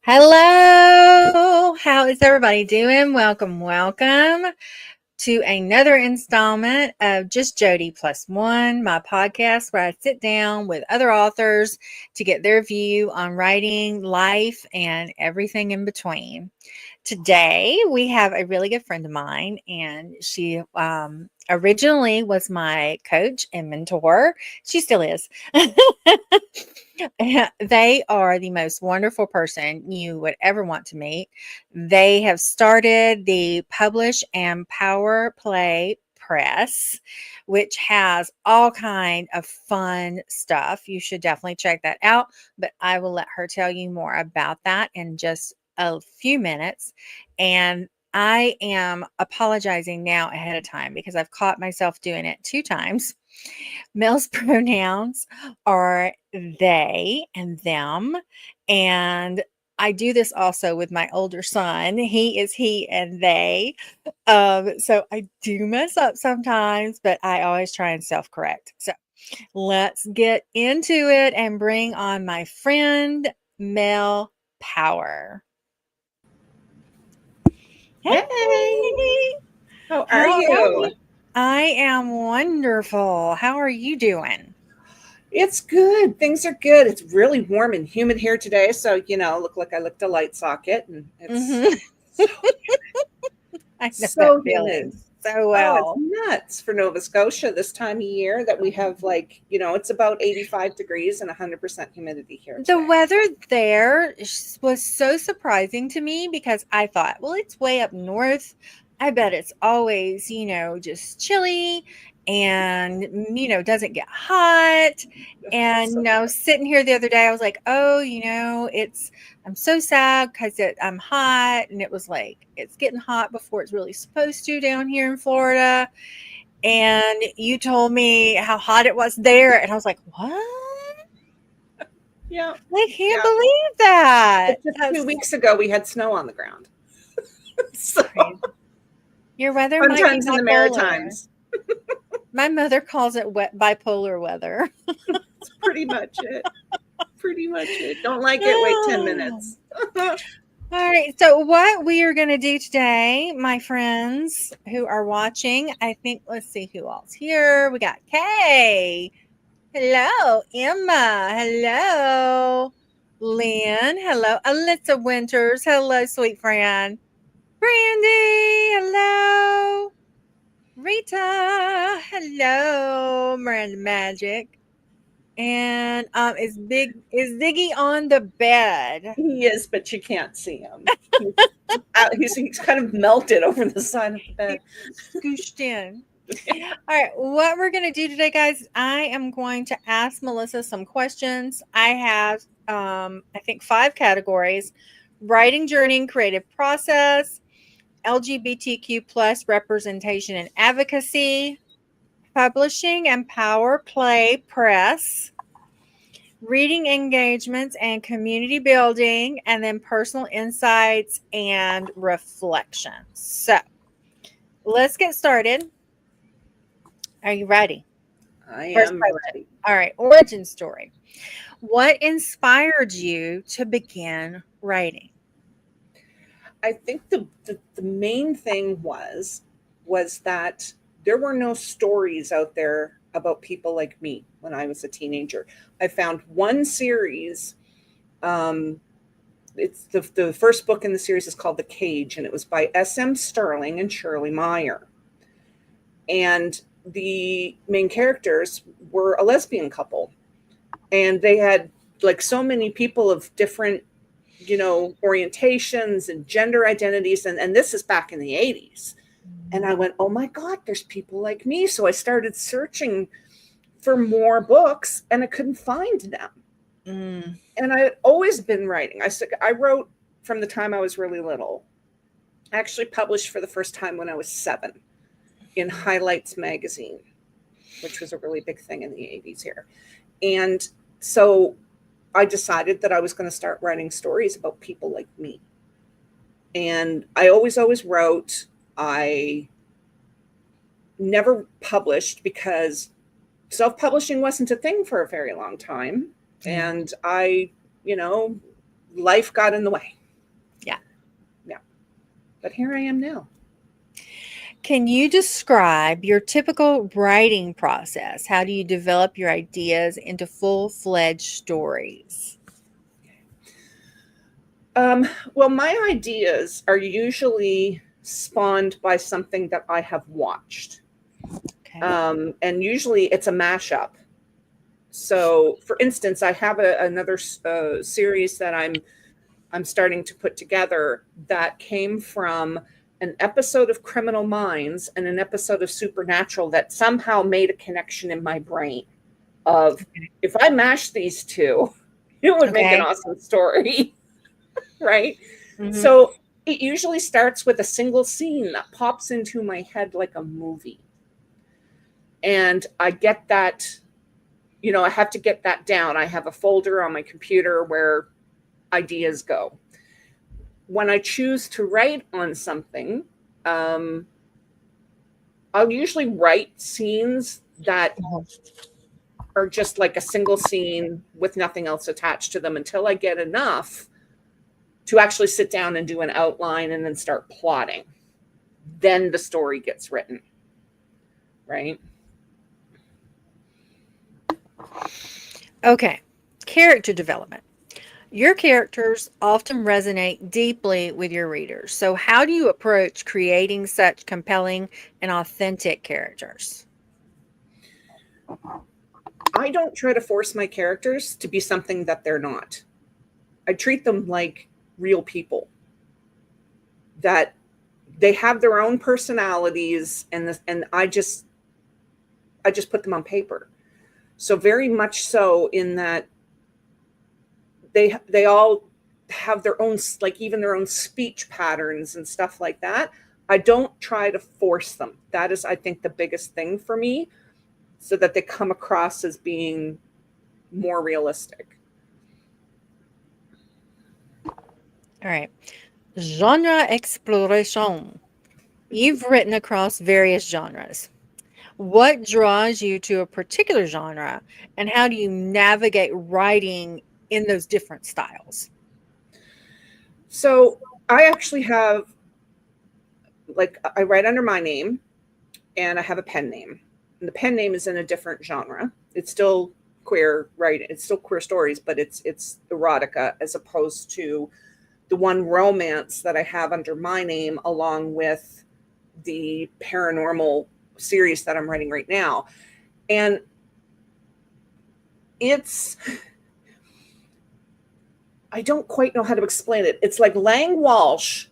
Hello, how is everybody doing? Welcome to another installment of Just Jodee Plus One, my podcast where I sit down with other authors to get their view on writing, life, and everything in between. Today, we have a really good friend of mine, and she originally was my coach and mentor. She still is. They are the most wonderful person you would ever want to meet. They have started the Publish and Power Play Press, which has all kind of fun stuff. You should definitely check that out, but I will let her tell you more about that in just a few minutes. And I am apologizing now ahead of time because I've caught myself doing it 2 times. Male's pronouns are they and them. And I do this also with my older son. He is he and they. So I do mess up sometimes, but I always try and self correct. So let's get into it and bring on my friend, Mel Power. Hey, Hey, how are how are you? you? I am wonderful. How are you doing? It's good. Things are good. It's really warm and humid here today, so look like I licked a light socket, and it's Hmm. so I know that so feeling humid. so Oh, it's well. nuts for Nova Scotia this time of year that we have it's about 85 degrees and 100% humidity here The today. weather there was so surprising to me because I thought, well, it's way up north. I bet it's always, just chilly and, doesn't get hot. And, So sitting here the other day, I was like, oh, I'm so sad because I'm hot. And it was like, it's getting hot before it's really supposed to down here in Florida. And you told me how hot it was there. And I was like, what? yeah, I can't yeah. believe that. But just two That's weeks ago we had snow on the ground. So crazy. Your weather fun might be times in the bipolar. Maritimes. My mother calls it wet bipolar weather. It's pretty much it. Pretty much it. Don't like it, wait 10 minutes. All right. So, what we are going to do today, my friends who are watching, I think, let's see who else here. We got Kay. Hello. Emma. Hello. Lynn. Hello. Alyssa Winters. Hello, sweet friend. Brandy. Hello. Rita, hello, Miranda Magic. And is Ziggy on the bed? He is, but you can't see him. He's kind of melted over the side of the He bed. scooshed in. All right, what we're gonna do today, guys, I am going to ask Melissa some questions. I have I think 5 categories: writing journey and creative process, LGBTQ plus representation and advocacy, publishing and power play press, reading engagements and community building, and then personal insights and reflections. So let's get started. Are you ready? I First am question. ready. All right, origin story. What inspired you to begin writing? I think the main thing was that there were no stories out there about people like me when I was a teenager. I found one series. Um, it's the first book in the series is called The Cage, and it was by S.M. Sterling and Shirley Meyer. And the main characters were a lesbian couple, and they had like so many people of different orientations and gender identities, and this is back in the 80s. And I went, oh my god, there's people like me. So I started searching for more books and I couldn't find them. Mm. And I had always been writing. I wrote from the time I was really little. I actually published for the first time when I was 7 in Highlights magazine, which was a really big thing in the 80s here. And so I decided that I was going to start writing stories about people like me. And I always wrote. I never published because self-publishing wasn't a thing for a very long time. Yeah. And I, life got in the way. Yeah. Yeah. But here I am now. Can you describe your typical writing process? How do you develop your ideas into full-fledged stories? Well, my ideas are usually spawned by something that I have watched. Okay. And usually it's a mashup. So, for instance, I have another series that I'm starting to put together that came from an episode of Criminal Minds and an episode of Supernatural that somehow made a connection in my brain of, if I mash these two, it would make an Okay. awesome story, right? Mhm. So it usually starts with a single scene that pops into my head like a movie. And I get that, I have to get that down. I have a folder on my computer where ideas go. When I choose to write on something, I'll usually write scenes that are just like a single scene with nothing else attached to them until I get enough to actually sit down and do an outline and then start plotting. Then the story gets written, right? Okay. Character development. Your characters often resonate deeply with your readers. So, how do you approach creating such compelling and authentic characters? I don't try to force my characters to be something that they're not. I treat them like real people, that they have their own personalities, and I just put them on paper. So very much so in that they all have their own, like even their own speech patterns and stuff like that. I don't try to force them. That is, I think, the biggest thing for me, so that they come across as being more realistic. All right. Genre exploration. You've written across various genres. What draws you to a particular genre, and how do you navigate writing in those different styles? So I actually have, like, I write under my name and I have a pen name. And the pen name is in a different genre. It's still queer writing. It's still queer stories, but it's erotica, as opposed to the one romance that I have under my name, along with the paranormal series that I'm writing right now. And it's, I don't quite know how to explain it. It's like Lang Walsh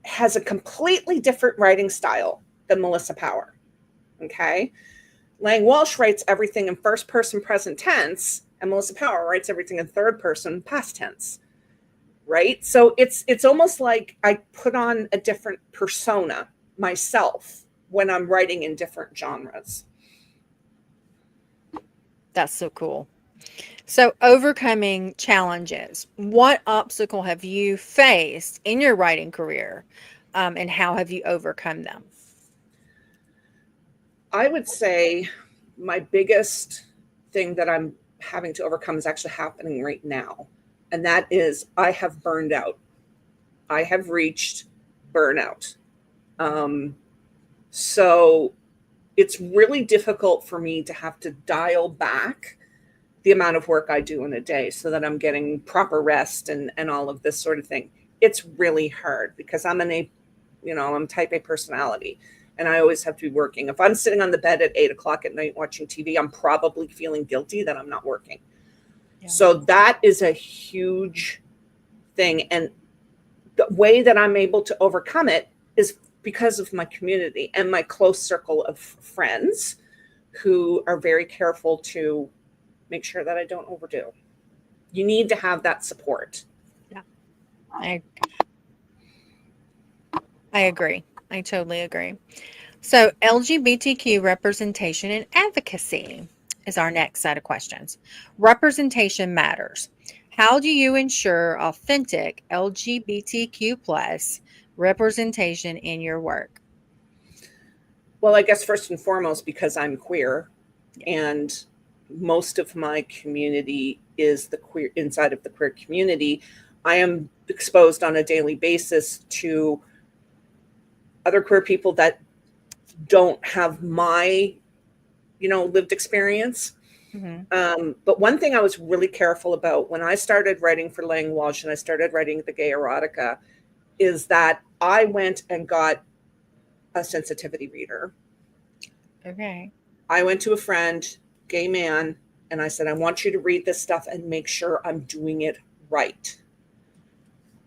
has a completely different writing style than Melissa Power. Okay. Lang Walsh writes everything in first person present tense, and Melissa Power writes everything in third person past tense. Right? So it's almost like I put on a different persona myself when I'm writing in different genres. That's so cool. So, overcoming challenges. What obstacle have you faced in your writing career, and how have you overcome them? I would say my biggest thing that I'm having to overcome is actually happening right now. And that is, I have burned out. I have reached burnout. Um, so it's really difficult for me to have to dial back the amount of work I do in a day so that I'm getting proper rest and all of this sort of thing. It's really hard because I'm type A personality, and I always have to be working. If I'm sitting on the bed at 8 o'clock at night watching TV, I'm probably feeling guilty that I'm not working. Yeah. So that is a huge thing. And the way that I'm able to overcome it is because of my community and my close circle of friends who are very careful to make sure that I don't overdo. You need to have that support. Yeah. I agree. I totally agree. So, LGBTQ representation and advocacy is our next set of questions. Representation matters. How do you ensure authentic LGBTQ plus representation in your work? Well, I guess first and foremost, because I'm queer, Yeah. and most of my community is the queer inside of the queer community, I am exposed on a daily basis to other queer people that don't have my, lived experience. But one thing I was really careful about when I started writing for Lang Walsh and I started writing the gay erotica is that I went and got a sensitivity reader. Okay. I went to a friend, gay man, and I said, I want you to read this stuff and make sure I'm doing it right.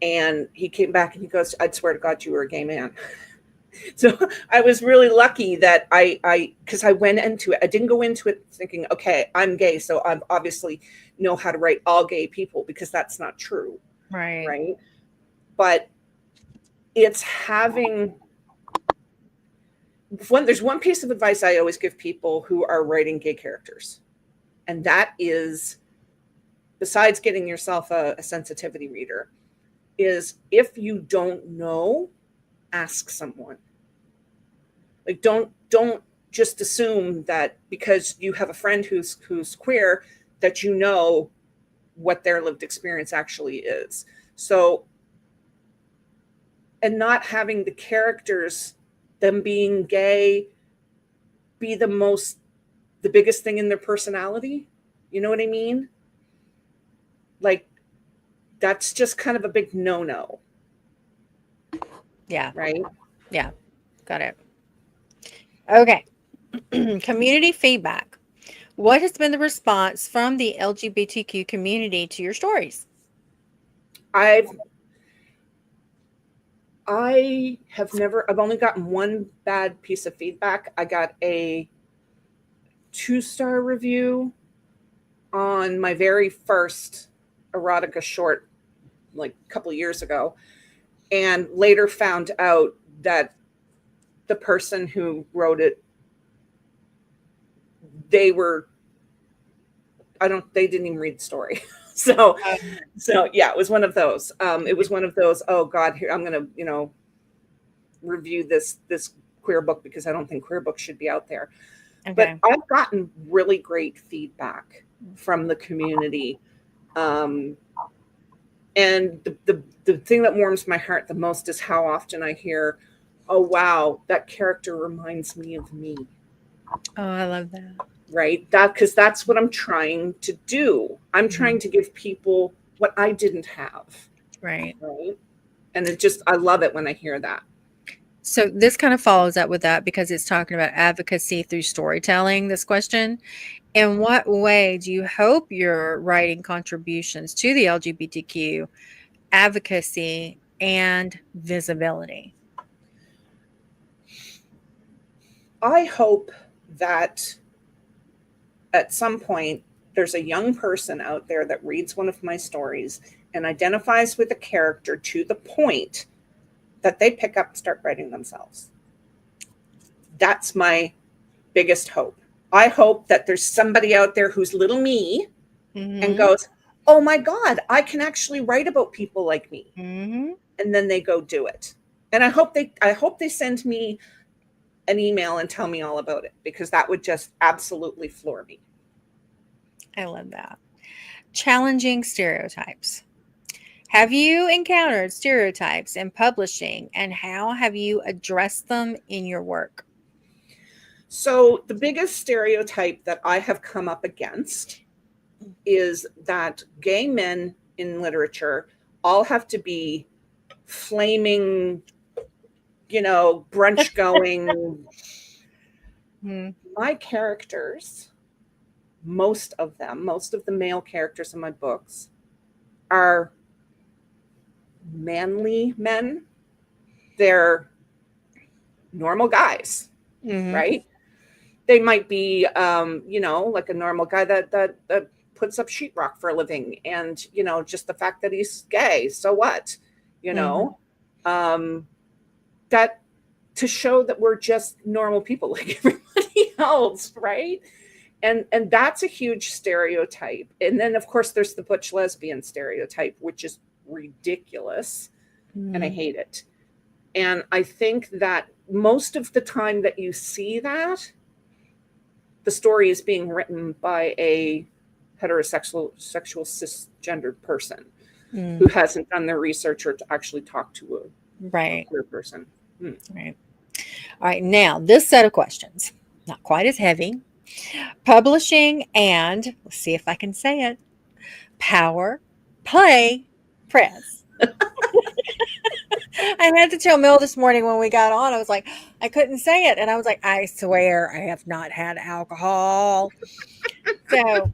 And he came back and he goes, I'd swear to God, you were a gay man. So I was really lucky that because I went into it, I didn't go into it thinking, okay, I'm gay, so I obviously know how to write all gay people, because that's not true. Right. But it's there's one piece of advice I always give people who are writing gay characters. And that is, besides getting yourself a sensitivity reader, is if you don't know, ask someone. Like, don't just assume that because you have a friend who's queer that you know what their lived experience actually is. So, and not having the characters, them being gay, be the biggest thing in their personality. You know what I mean? Like, that's just kind of a big no-no. Yeah. Right? Yeah. Got it. Okay. Community feedback. What has been the response from the LGBTQ community to your stories? I've only gotten one bad piece of feedback. I got a 2-star review on my very first erotica short, like a couple of years ago, and later found out that the person who wrote it, they didn't even read the story. So yeah, it was one of those. It was one of those, oh God, here I'm gonna, review this queer book because I don't think queer books should be out there. Okay. But I've gotten really great feedback from the community. And the thing that warms my heart the most is how often I hear, oh wow, that character reminds me of me. Oh, I love that. Right? Because that's what I'm trying to do. I'm trying to give people what I didn't have. Right. And I love it when I hear that. So this kind of follows up with that because it's talking about advocacy through storytelling, this question. In what way do you hope your writing contributions to the LGBTQ advocacy and visibility? I hope that at some point there's a young person out there that reads one of my stories and identifies with a character to the point that they pick up and start writing themselves. That's my biggest hope. I hope that there's somebody out there who's little me and goes, oh my God, I can actually write about people like me. And then they go do it. And I hope they send me an email and tell me all about it, because that would just absolutely floor me. I love that. Challenging stereotypes. Have you encountered stereotypes in publishing, and how have you addressed them in your work? So the biggest stereotype that I have come up against is that gay men in literature all have to be flaming, brunch going. My characters, most of the male characters in my books are manly men. They're normal guys, right? They might be, like a normal guy that puts up sheetrock for a living, and just the fact that he's gay, so what? That to show that we're just normal people like everybody else, right? And that's a huge stereotype. And then of course there's the butch lesbian stereotype, which is ridiculous, and I hate it. And I think that most of the time that you see that, the story is being written by a heterosexual cisgendered person. who hasn't done their research or to actually talk to a Right. queer person. Right. All right. Now, this set of questions, not quite as heavy. Publishing and, let's see if I can say it, power, play, press. I had to tell Mel this morning when we got on, I was like, I couldn't say it. And I was like, I swear I have not had alcohol. So,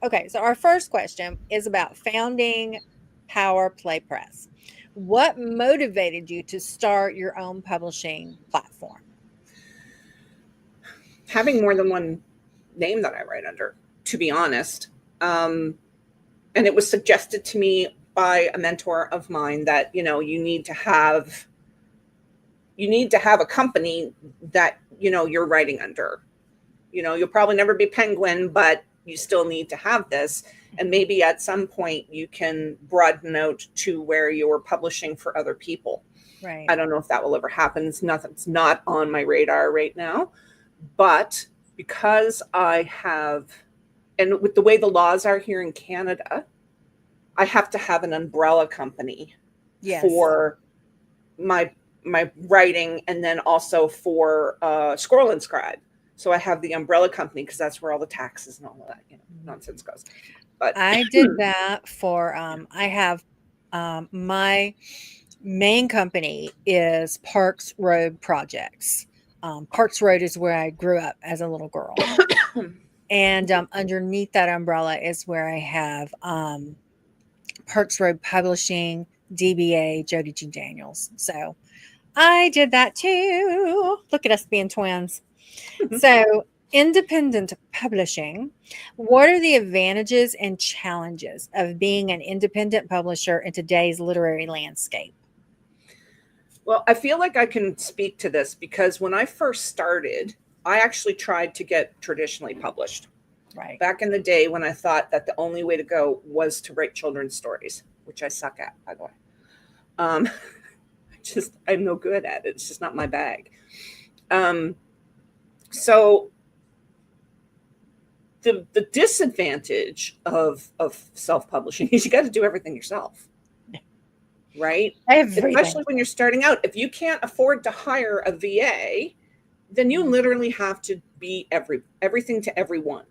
okay. So, our first question is about founding Power Play Press. What motivated you to start your own publishing platform? Having more than one name that I write under, to be honest. And it was suggested to me by a mentor of mine that, you need to have a company that, you're writing under. You'll probably never be Penguin, but you still need to have this. And maybe at some point you can broaden out to where you're publishing for other people. Right. I don't know if that will ever happen. It's not on my radar right now. But because I have, and with the way the laws are here in Canada, I have to have an umbrella company for my writing, and then also for Scroll and Scribe. So I have the umbrella company because that's where all the taxes and all of that nonsense goes. But I did that for I have my main company is Parks Road Projects. Parks Road is where I grew up as a little girl. And underneath that umbrella is where I have Parks Road Publishing, DBA, Jodee G. Daniels. So I did that too. Look at us being twins. So, independent publishing, what are the advantages and challenges of being an independent publisher in today's literary landscape? Well, I feel like I can speak to this because when I first started, I actually tried to get traditionally published. Right. Back in the day when I thought that the only way to go was to write children's stories, which I suck at, by the way. I'm no good at it. It's just not my bag. So the disadvantage of self-publishing is you got to do everything yourself. Right? Everything. Especially when you're starting out. If you can't afford to hire a VA, then you literally have to be everything to everyone.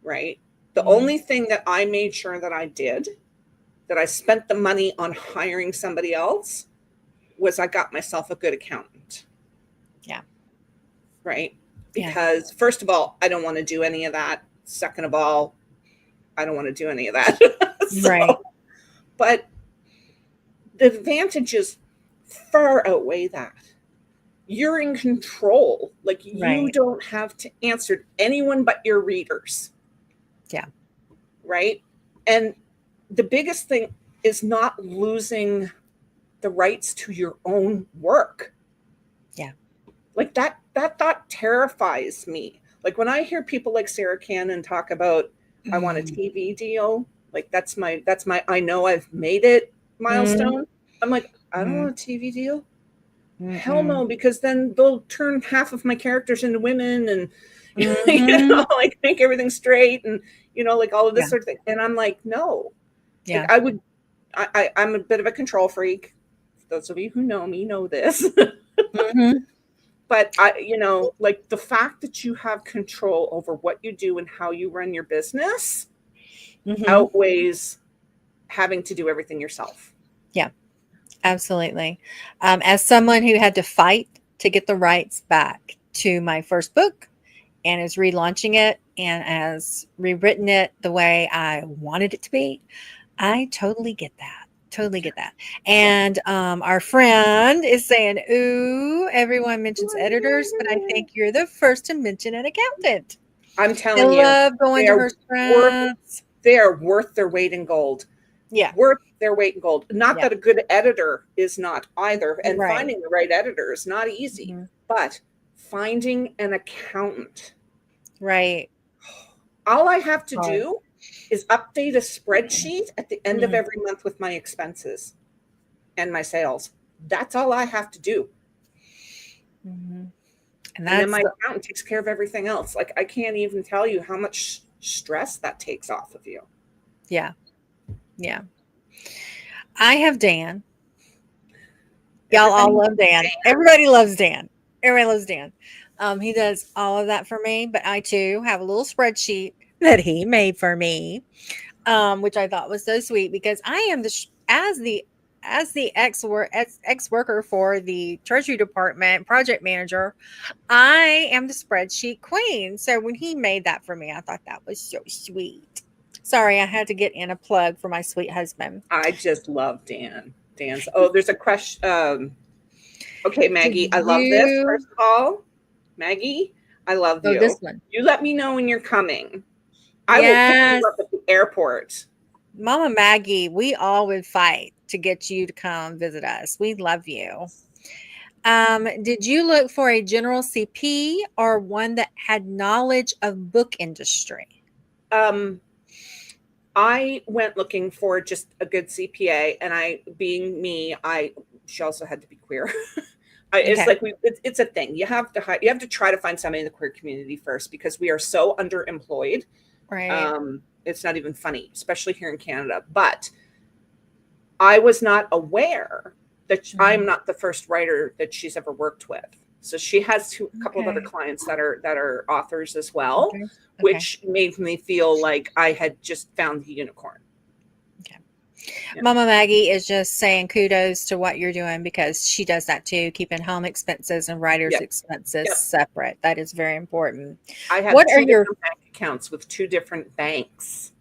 Right? The only thing that I made sure that I did, that I spent the money on hiring somebody else, was I got myself a good accountant. Yeah. Right? Because first of all, I don't want to do any of that. Second of all, I don't want to do any of that. Right. But the advantages far outweigh that. You're in control. Like you don't have to answer to anyone but your readers. Yeah. Right? And the biggest thing is not losing the rights to your own work. Yeah. Like that thought terrifies me. Like when I hear people like Sarah Cannon talk about, I want a TV deal, like that's my I know I've made it milestone. I'm like, I don't want a TV deal. Hell no, because then they'll turn half of my characters into women and like make everything straight and like all of this sort of thing. And I'm like, no. Yeah. Like I would I'm a bit of a control freak. Those of you who know me know this. But like the fact that you have control over what you do and how you run your business outweighs having to do everything yourself. Yeah, absolutely. As someone who had to fight to get the rights back to my first book and is relaunching it and has rewritten it the way I wanted it to be, I totally get that. Totally get that. And our friend is saying, ooh, everyone mentions editors, but I think you're the first to mention an accountant. I'm telling you. I love going to her spreads. They are worth their weight in gold. Yeah. Worth their weight in gold. Not that a good editor is not either. And finding the right editor is not easy. But finding an accountant. Right. All I have to do is update a spreadsheet at the end of every month with my expenses and my sales. That's all I have to do. And then my accountant takes care of everything else. Like I can't even tell you how much stress that takes off of you. Yeah. Yeah. I have Dan. Y'all Everybody all knows love Dan. Dan. Everybody loves Dan. Everybody loves Dan. He does all of that for me, but I too have a little spreadsheet that he made for me, which I thought was so sweet because I am as the ex worker for the Treasury Department project manager. I am the spreadsheet queen. So when he made that for me, I thought that was so sweet. Sorry, I had to get in a plug for my sweet husband. I just love Dan. Dan's. Oh, there's a question. Okay, Did Maggie, I love this. you? First of all, Maggie, I love Oh, this you. one. You let me know when you're coming. I will pick you Yes. up at the airport. Mama Maggie, we all would fight to get you to come visit us. We love you. Did you look for a general CP or one that had knowledge of book industry? Um, I went looking for just a good CPA, and being me, she also had to be queer. It's Okay. like it's a thing. You have to try to find somebody in the queer community first because we are so underemployed. Right. It's not even funny, especially here in Canada. But I was not aware that I'm not the first writer that she's ever worked with. So she has a couple of other Okay. clients that are authors as well, Okay. Okay. which made me feel like I had just found the unicorn. Okay. Yeah. Mama Maggie is just saying kudos to what you're doing because she does that too, keeping home expenses and writer's Yep. expenses Yep. separate. That is very important. I have What are two your different bank accounts with two different banks.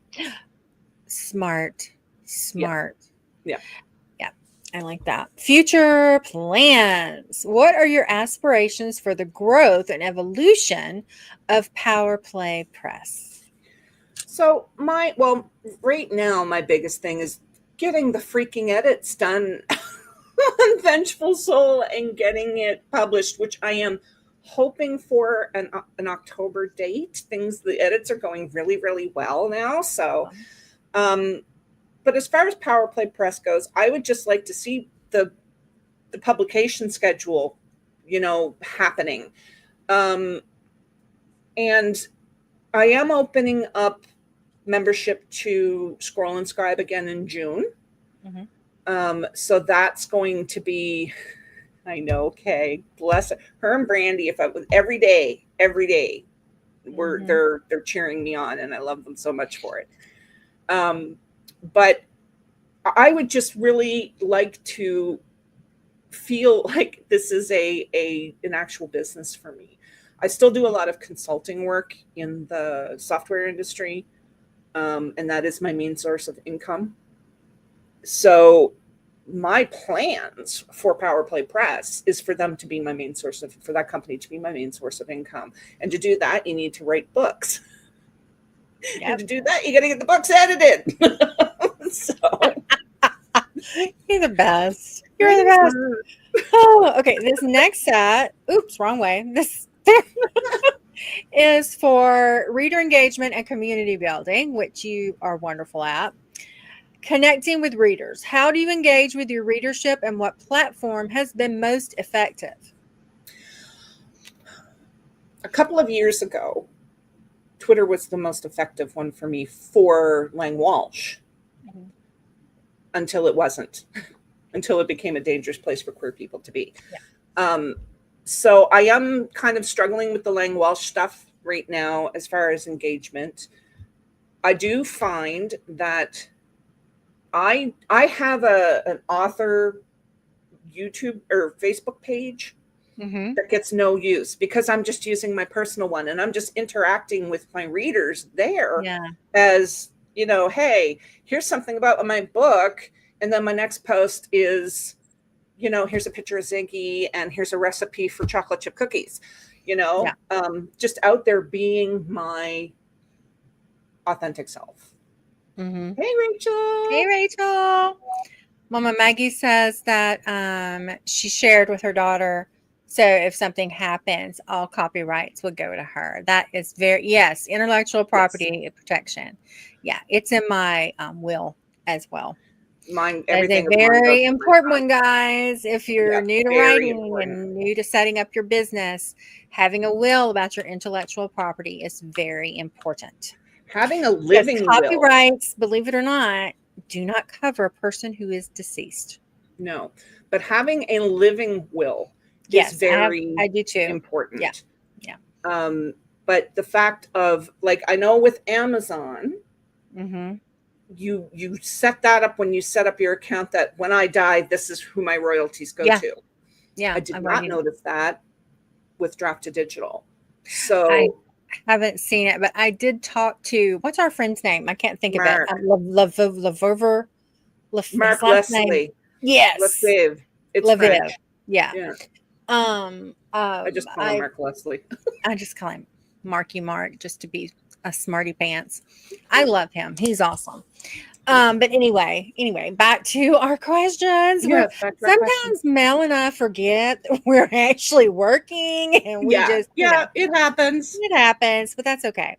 smart, Yeah. smart? Yeah. Yeah, I like that. Future plans. What are your aspirations for the growth and evolution of Power Play Press? So right now my biggest thing is getting the freaking edits done on Vengeful Soul and getting it published, which I am hoping for an October date. The edits are going really, really well now. So, but as far as Power Play Press goes, I would just like to see the publication schedule, happening. And I am opening up membership to Scroll and Scribe again in June. So that's going to be, I know, okay, bless her and Brandy. If I was every day, they're cheering me on, and I love them so much for it. But I would just really like to feel like this is an actual business for me. I still do a lot of consulting work in the software industry, and that is my main source of income. So my plans for Power Play Press is for them to be my main source for that company to be my main source of income. And to do that, you need to write books. Yep. And to do that, you got to get the books edited. So You're the best. You're the best. Oh, okay. This next set, oops, wrong way. This is for reader engagement and community building, which you are wonderful at. Connecting with readers. How do you engage with your readership and what platform has been most effective? A couple of years ago, Twitter was the most effective one for me for Lang Walsh, until it wasn't, until it became a dangerous place for queer people to be. Yeah. So I am kind of struggling with the Lang Walsh stuff right now as far as engagement. I do find that I have an author YouTube or Facebook page that gets no use because I'm just using my personal one and I'm just interacting with my readers there as, hey, here's something about my book. And then my next post is, here's a picture of Ziggy and here's a recipe for chocolate chip cookies, just out there being my authentic self. Hey, Rachel. Hey, Rachel. Mama Maggie says that she shared with her daughter. So if something happens, all copyrights would go to her. That is yes, intellectual property protection. Yeah, it's in my will as well. Mine, everything is a very important one, guys. If you're new to writing and new to setting up your business, having a will about your intellectual property is very important. Having a living copyrights, believe it or not, do not cover a person who is deceased. No, but having a living will is Yes, very I do too. Yeah. important. Yeah. But the fact of, like, I know with Amazon, Mm-hmm. you set that up when you set up your account, that when I die, this is who my royalties go Yeah. to. Yeah. I did I've not already, notice that with Draft to Digital. I So haven't seen it, but I did talk to, what's our friend's name? I can't think of it. Mark, Laverver, his Mark last name. Leslie, Yes. Lefebvre, it's Laviv. French. Yeah. Yeah, Um, I um, just call him I, Mark Leslie. I just call him Marky Mark just to be a smarty pants. I love him. He's awesome. But anyway, back to our questions. Where Yes, back to our question. sometimes Mel and I forget that we're actually working and we Yeah, just, yeah, it happens. it happens, but that's okay.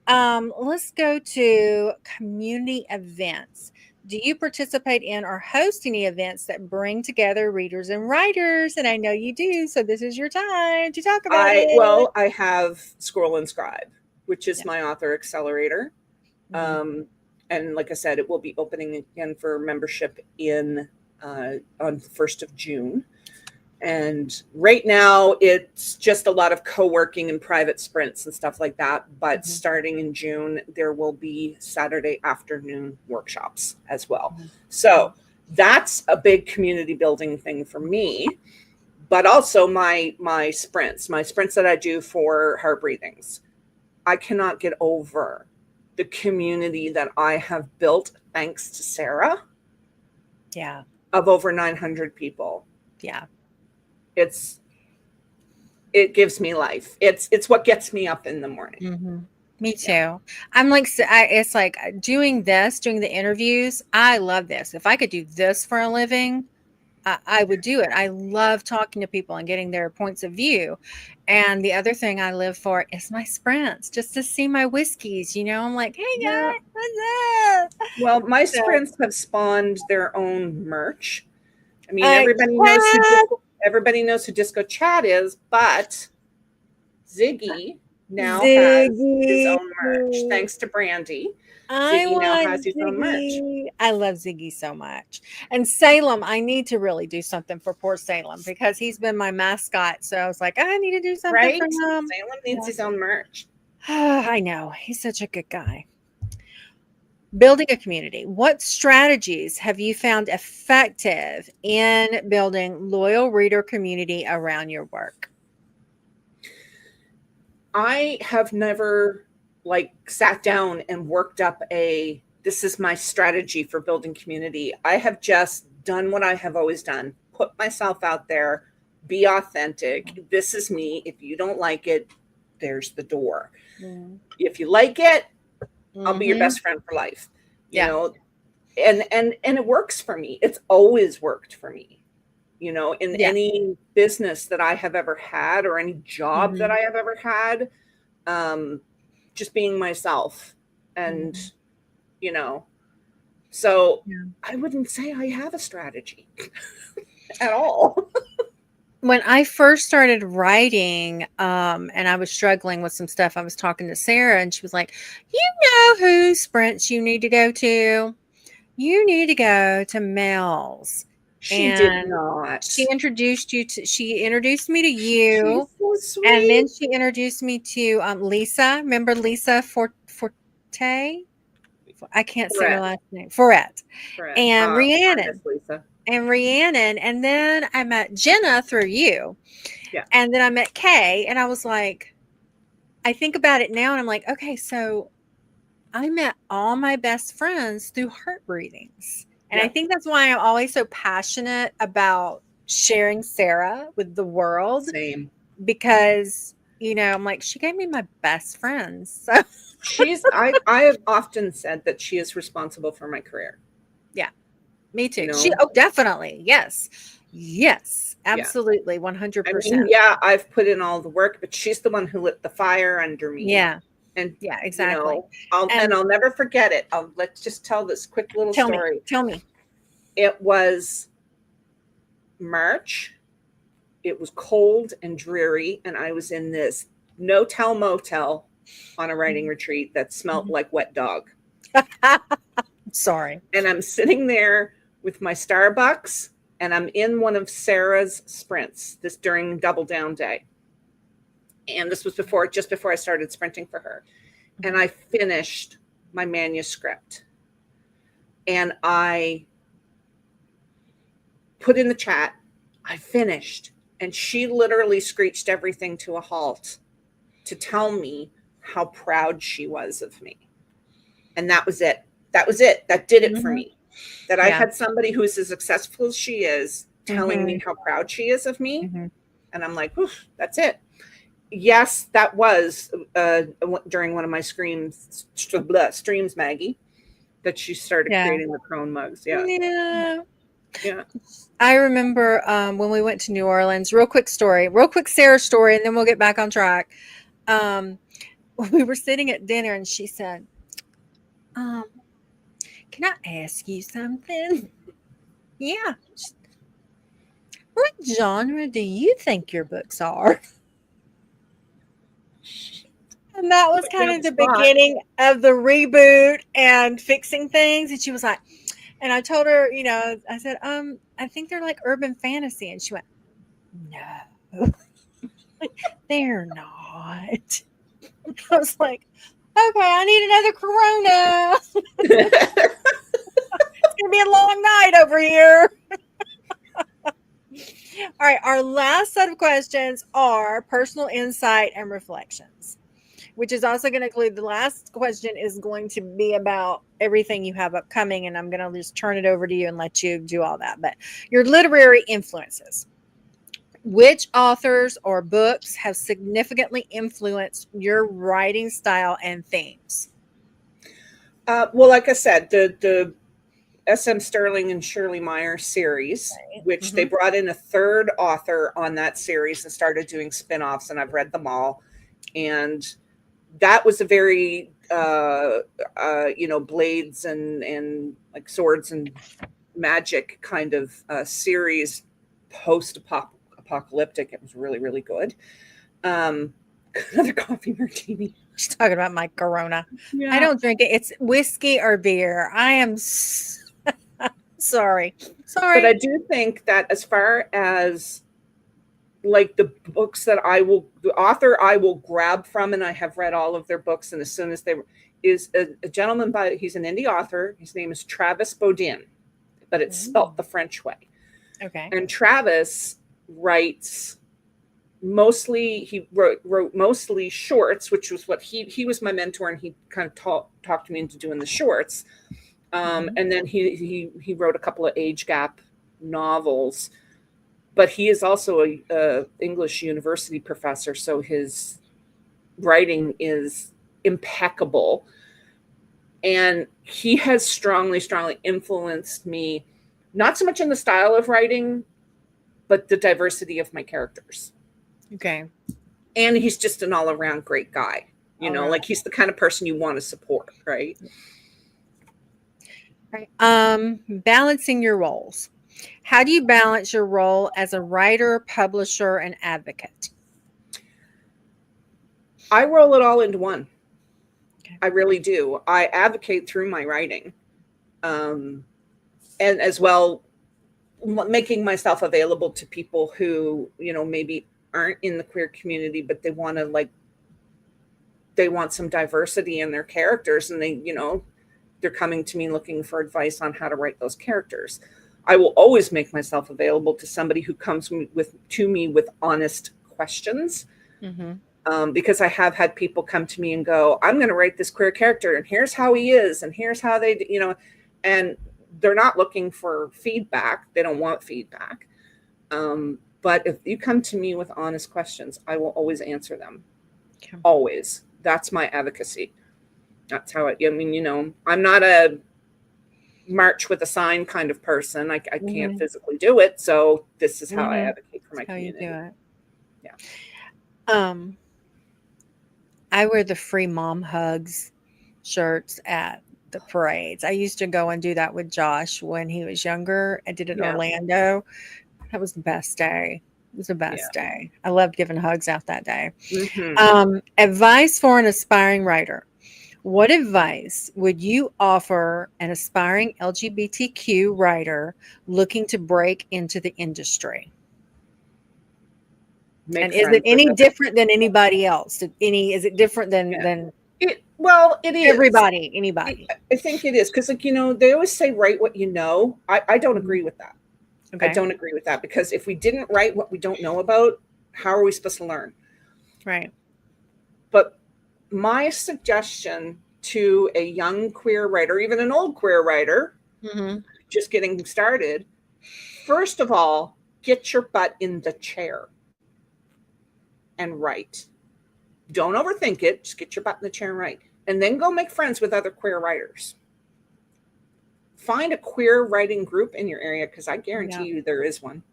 Let's go to community events. Do you participate in or host any events that bring together readers and writers? And I know you do, so this is your time to talk about it. I have Scroll and Scribe, which is Yeah. my author accelerator. Mhm. Um, and like I said, it will be opening again for membership in on the 1st of June. And right now, it's just a lot of co-working and private sprints and stuff like that. But Mhm. starting in June, there will be Saturday afternoon workshops as well. Mhm. So that's a big community building thing for me. But also my sprints that I do for Heart Breathings. I cannot get over the community that I have built thanks to Sarah, Yeah. of over 900 people. Yeah. It's it gives me life. It's what gets me up in the morning. Hmm. Me Yeah. too. I'm like, it's like doing this, doing the interviews. I love this. If I could do this for a living, I would do it. I love talking to people and getting their points of view. And the other thing I live for is my sprints, just to see my whiskeys. I'm like, hey Yeah. guys, what's up? Well, my So, sprints have spawned their own merch. I mean, Chad, everybody knows who Disco Chad is, but Ziggy now has his Ziggy. own merch. Thanks to Brandy, I Ziggy now want has his own merch. Ziggy. I love Ziggy so much. And Salem, I need to really do something for poor Salem because he's been my mascot. So I was like, I need to do something for Right? him. Salem needs Yeah. his own merch. I know. He's such a good guy. Building a community. What strategies have you found effective in building loyal reader community around your work? I have never like sat down and worked up this is my strategy for building community. I have just done what I have always done. Put myself out there, be authentic. This is me. If you don't like it, there's the door. If you like it, I'll be your Mm-hmm. best friend for life. You Yeah. know, and it works for me. It's always worked for me. In Yeah. any business that I have ever had or any job that Mm-hmm. I have ever had, just being myself. And, Mm-hmm. you know, so Yeah. I wouldn't say I have a strategy at all. When I first started writing, and I was struggling with some stuff, I was talking to Sarah and she was like, you know who sprints you need to go to? You need to go to Mel's. She did And not. she introduced me to She's you. so And then sweet. she introduced me to Lisa. Remember Lisa Forte? I can't say her Correct. last name. Forette. Correct. And I Rhiannon. miss Lisa. And then I met Jenna through you. Yeah. And then I met Kay, and I was like, I think about it now, and I'm like, okay, so I met all my best friends through heart breathings. And I Yeah. think that's why I'm always so passionate about sharing Sarah with the world Same. because, I'm like, she gave me my best friends. So, I have often said that she is responsible for my career. yeah, me too. You know? Definitely. Yes. Yes. Yeah. Absolutely. I mean, 100%. yeah, I've put in all the work, but she's the one who lit the fire under me. Yeah. And Yeah, exactly. I'll And never forget it. Let's just tell this quick little story. tell me. It was March. It was cold and dreary, and I was in this no-tell motel on a writing retreat that smelled like wet dog. Sorry. And I'm sitting there with my Starbucks, and I'm in one of Sarah's sprints this during Double Down Day. And this was just before I started sprinting for her. And I finished my manuscript. And I put in the chat, I finished. And she literally screeched everything to a halt to tell me how proud she was of me. And that was it. That was it. That did it for me. That I had somebody who's as successful as she is telling me how proud she is of me. And I'm like, oof, that's it. Yes, that was during one of my streams, Maggie, that she started creating the crone mugs. Yeah. I remember when we went to New Orleans, real quick Sarah story, and then we'll get back on track. We were sitting at dinner and she said, can I ask you something? Yeah. What genre do you think your books are? And that was kind of the beginning of the reboot and fixing things. And she was like, and I told her, I said, I think they're like urban fantasy. And she went, no, they're not. I was like, okay, I need another Corona. It's going to be a long night over here. All right. Our last set of questions are personal insight and reflections, which is also going to include the last question is going to be about everything you have upcoming. And I'm going to just turn it over to you and let you do all that. But your literary influences. Which authors or books have significantly influenced your writing style and themes? Well, like I said, the S.M. Sterling and Shirley Meyer series, which they brought in a third author on that series and started doing spin-offs, and I've read them all. And that was a very, blades and like swords and magic kind of series, post-apocalyptic. It was really, really good. Another coffee martini. She's talking about my Corona. Yeah. I don't drink it. It's whiskey or beer. I am sorry. But I do think that as far as like the books that the author I will grab from, and I have read all of their books, and as soon as is a gentleman he's an indie author. His name is Travis Bodin, but it's spelt the French way. Okay. And Travis writes he wrote mostly shorts, which was what he was my mentor, and he kind of talked me into doing the shorts. And then he wrote a couple of age gap novels, but he is also a English university professor, so his writing is impeccable. And he has strongly influenced me, not so much in the style of writing, but the diversity of my characters. Okay. And he's just an all-around great guy. Like he's the kind of person you want to support, right? Right. Balancing your roles. How do you balance your role as a writer, publisher, and advocate? I roll it all into one. Okay. I really do. I advocate through my writing. And as well, making myself available to people who, maybe aren't in the queer community, but they want some diversity in their characters, and they're coming to me looking for advice on how to write those characters. I will always make myself available to somebody who comes to me with honest questions. Because I have had people come to me and go, I'm going to write this queer character, and here's how he is, and here's how they, and they're not looking for feedback. They don't want feedback. But if you come to me with honest questions, I will always answer them. Okay. Always. That's my advocacy. That's how I'm not a march with a sign kind of person. I can't physically do it. So this is how I advocate for my community. How you do it. Yeah. I wear the free mom hugs shirts at the parades. I used to go and do that with Josh when he was younger. I did it in Orlando. That was the best day. It was the best day. I loved giving hugs out that day. Advice for an aspiring writer. What advice would you offer an aspiring LGBTQ writer looking to break into the industry? Make And is it friends with any other. different than anybody else? Is it different Yeah. than It is. anybody? I think it is because, like, they always say write what you know. I don't Mhm. agree with that. I Okay. don't agree with that because if we didn't write what we don't know about, how are we supposed to learn? Right. But my suggestion to a young queer writer, even an old queer writer, Hmm. just getting started, first of all, get your butt in the chair and write. Don't overthink it. Just get your butt in the chair and write. And then go make friends with other queer writers. Find a queer writing group in your area because I guarantee Yeah. you there is one.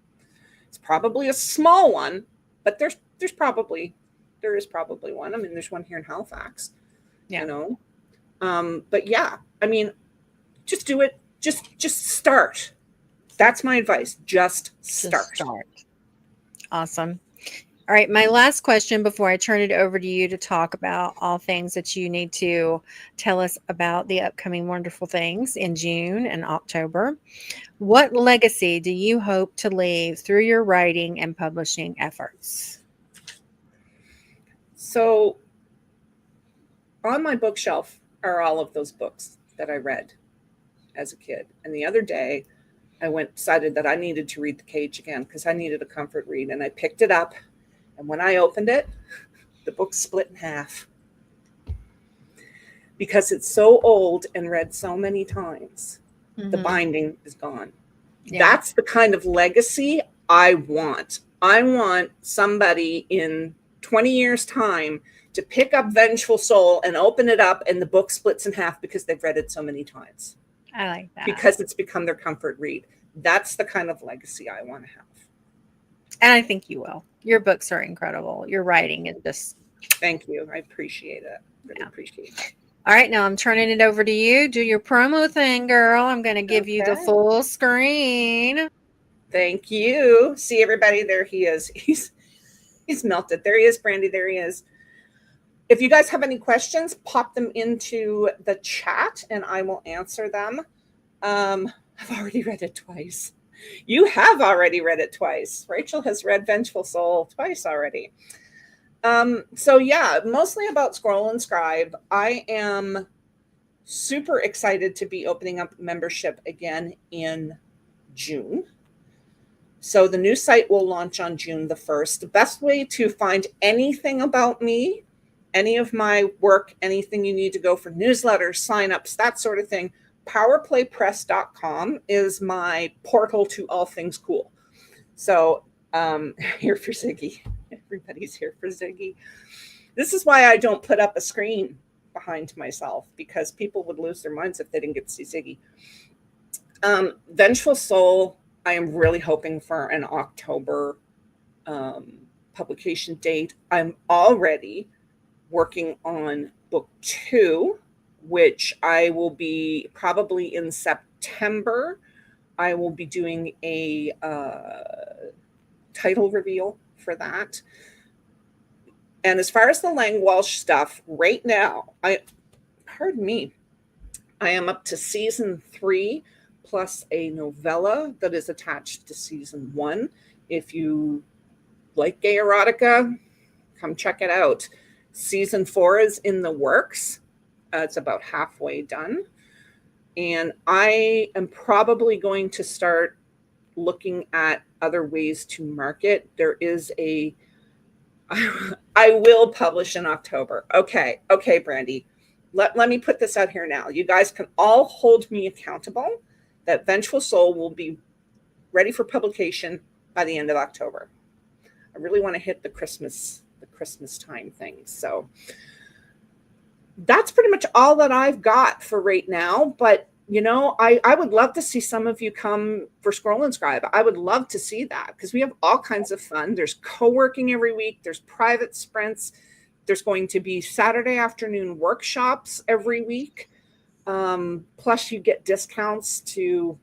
It's probably a small one, but there is probably one. I mean, there's one here in Halifax, Yeah. you know. But yeah, I mean, just do it. Just start. That's my advice. Just Just start. start. Awesome. All right, my last question before I turn it over to you to talk about all things that you need to tell us about the upcoming wonderful things in June and October. What legacy do you hope to leave through your writing and publishing efforts? So on my bookshelf are all of those books that I read as a kid. And the other day, I decided that I needed to read The Cage again because I needed a comfort read. And I picked it up. And when I opened it, the book split in half because it's so old and read so many times. The Mm-hmm. binding is gone. Yeah, That's the kind of legacy I want. I want somebody in 20 years' time to pick up Vengeful Soul and open it up, and the book splits in half because they've read it so many times, I like that. because it's become their comfort read. That's the kind of legacy I want to have. And I think you will. Your books are incredible. Your writing is just, Thank you. I appreciate it. Really yeah. appreciate it. All right, now I'm turning it over to you. Do your promo thing, girl. I'm going to give you the Okay. full screen. Thank you. See everybody, there he is. He's melted. There he is, Brandy. There he is. If you guys have any questions, pop them into the chat and I will answer them. I've already read it twice. You have already read it twice. Rachel has read Vengeful Soul twice already. So yeah, mostly about Scroll and Scribe. I am super excited to be opening up membership again in June. So the new site will launch on June the 1st. The best way to find anything about me, any of my work, anything you need to go for newsletters, signups, that sort of thing, powerplaypress.com is my portal to all things cool. So here for Ziggy. Everybody's here for Ziggy. This is why I don't put up a screen behind myself, because people would lose their minds if they didn't get to see Ziggy. Vengeful Soul, I am really hoping for an October publication date. I'm already working on book 2, which I will be probably in September. I will be doing a title reveal for that. And as far as the Lang Walsh stuff, right now, pardon me, I am up to season 3 plus a novella that is attached to season 1. If you like gay erotica, come check it out. Season 4 is in the works. It's about halfway done. And I am probably going to start looking at other ways to market. There is I will publish in October. Okay, Brandy. Let me put this out here now. You guys can all hold me accountable that Vengeful Soul will be ready for publication by the end of October. I really want to hit the Christmas time thing. So that's pretty much all that I've got for right now. But I would love to see some of you come for Scroll and Scribe. I would love to see that because we have all kinds of fun. There's co-working every week. There's private sprints. There's going to be Saturday afternoon workshops every week. Plus you get discounts to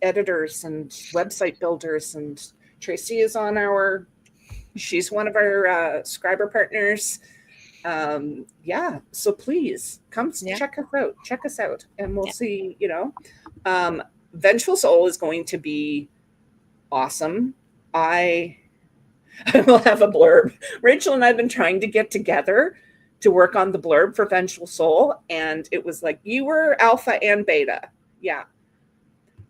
editors and website builders. And Tracy is she's one of our Scriber partners. Yeah, so please come Yeah. check us out, and we'll see, Vengeful Soul is going to be awesome. I will have a blurb. Rachel and I have been trying to get together to work on the blurb for Vengeful Soul, and it was like, you were alpha and beta. Yeah.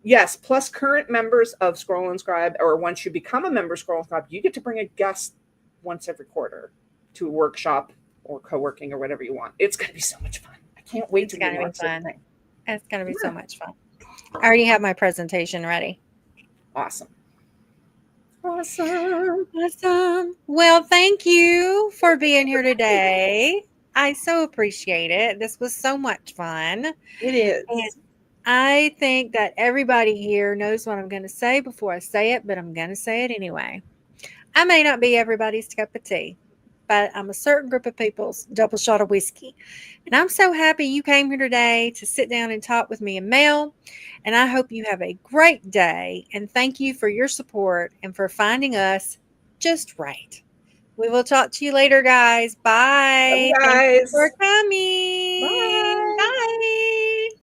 Yes, plus current members of Scroll and Scribe, or once you become a member of Scroll and Scribe, you get to bring a guest once every quarter to a workshop or co-working or whatever you want. It's going to be so much fun. I can't wait It's to going to be launch this fun. thing. It's going to be Yeah. so much fun. I already have my presentation ready. Awesome. Awesome. Awesome. Well, thank you for being here today. I so appreciate it. This was so much fun. It And is. I think that everybody here knows what I'm going to say before I say it, but I'm going to say it anyway. I may not be everybody's cup of tea, but I'm a certain group of people's double shot of whiskey. And I'm so happy you came here today to sit down and talk with me and Mel. And I hope you have a great day. And thank you for your support and for finding us just right. We will talk to you later, guys. Love you Bye. Thank you for guys. coming.